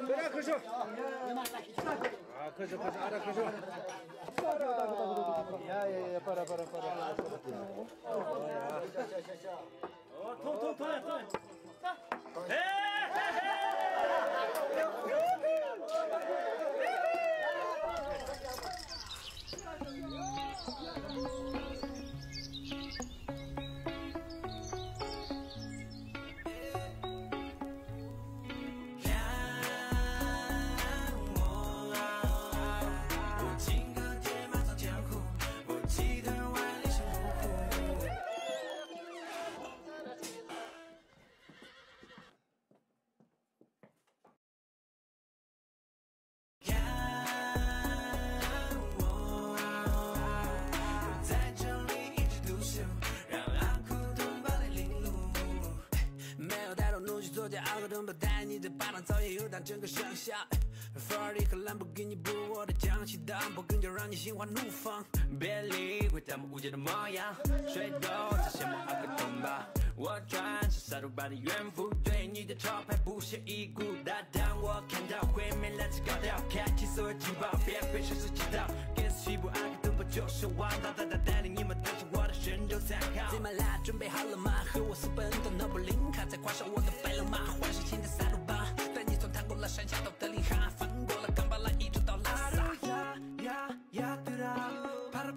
来，可是。啊，可是，ara可是。呀，para。哦，痛，带你的巴掌早已游荡整个乡下，法拉利和兰博基尼不如我的江西的安博更加让你心花怒放。别理会他们无解的模样，谁都在羡慕阿克东吧。我穿上杀戮般的怨妇，对你的招牌不屑一顾。大当我看到毁灭来自高调，开启所有情报，别被世事击倒。跟随西部阿克东吧就是王道，大带领你们登上我的神州参考。最马拉准备好了吗？和我私奔到那柏林卡，再跨上我的白龙马，换上新的萨鲁巴，带你从趟过了山下到德里哈，翻过了冈巴拉，一直到拉萨。呀，对啦，啪啦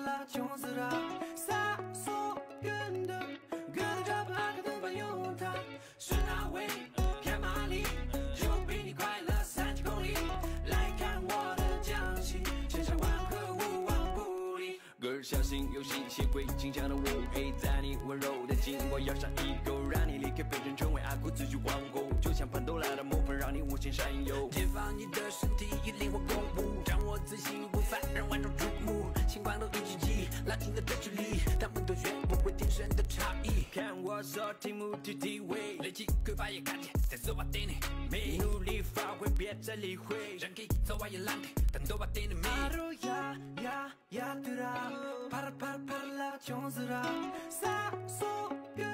啦，穷死了，撒所远的，跟着阿克东吧用它，是哪位？开马力，就比你快了30公里。来看我的江西，千山万壑无往不利。哥小心有吸血鬼倾向的我，在你温柔的颈窝咬上一口，让你立刻变身成为阿古自居皇后，就像潘多拉的魔粉，让你无限闪耀。解放你的身体，以灵活共舞，掌握自信步伐，让万众瞩目。星光都一起记，拉近了的距离，他们都学不会天生的差异。看我手提目的地位，累积匮乏也看见，在走吧点你，努力发挥，别再理会，人给走吧也烂的，但都把点你。呀，对啦，啪啦啦，穷死了，撒所远